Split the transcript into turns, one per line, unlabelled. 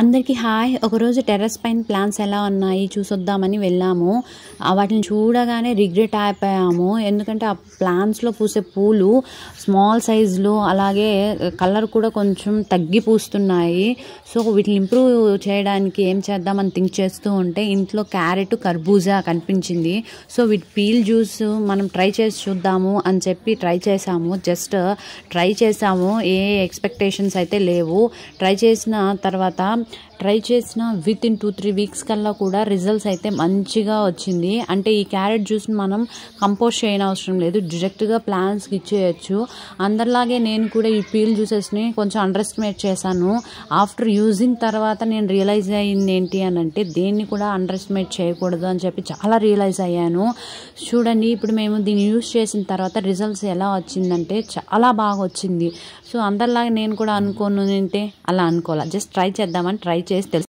అందరికీ హాయ్. ఒకరోజు టెర్రస్ పైన ప్లాంట్స్ ఎలా ఉన్నాయి చూసొద్దామని వెళ్ళాము. వాటిని చూడగానే రిగ్రెట్ అయిపోయాము. ఎందుకంటే ఆ ప్లాంట్స్లో పూసే పూలు స్మాల్ సైజులో, అలాగే కలర్ కూడా కొంచెం తగ్గి పూస్తున్నాయి. సో వీటిని ఇంప్రూవ్ చేయడానికి ఏం చేద్దామని థింక్ చేస్తూ ఉంటే ఇంట్లో క్యారెట్, కర్బూజా కనిపించింది. సో వీటి పీల్ జ్యూస్ మనం ట్రై చేసి చూద్దాము అని చెప్పి ట్రై చేసాము. జస్ట్ ట్రై చేసాము, ఏ ఎక్స్పెక్టేషన్స్ అయితే లేవు. ట్రై చేసిన విత్ ఇన్ 2-3 వీక్స్ కల్లా కూడా రిజల్ట్స్ అయితే మంచిగా వచ్చింది. అంటే ఈ క్యారెట్ జ్యూస్ని మనం కంపోస్ట్ చేయనవసరం లేదు, డైరెక్ట్గా ప్లాంట్స్కి ఇచ్చేయచ్చు. అందరిలాగే నేను కూడా ఈ పీల్ జ్యూసెస్ని కొంచెం అండర్ ఎస్టిమేట్ చేశాను. ఆఫ్టర్ యూజింగ్ తర్వాత నేను రియలైజ్ అయ్యింది ఏంటి అని అంటే, దేన్ని కూడా అండర్ ఎస్టిమేట్ చేయకూడదు అని చెప్పి చాలా రియలైజ్ అయ్యాను. చూడండి, ఇప్పుడు మేము దీన్ని యూజ్ చేసిన తర్వాత రిజల్ట్స్ ఎలా వచ్చిందంటే చాలా బాగా వచ్చింది. సో అందరిలాగే నేను కూడా అనుకోను అంటే అలా అనుకోవాలి, జస్ట్ ట్రై చేద్దామని ట్రై చేసి తెలుసు.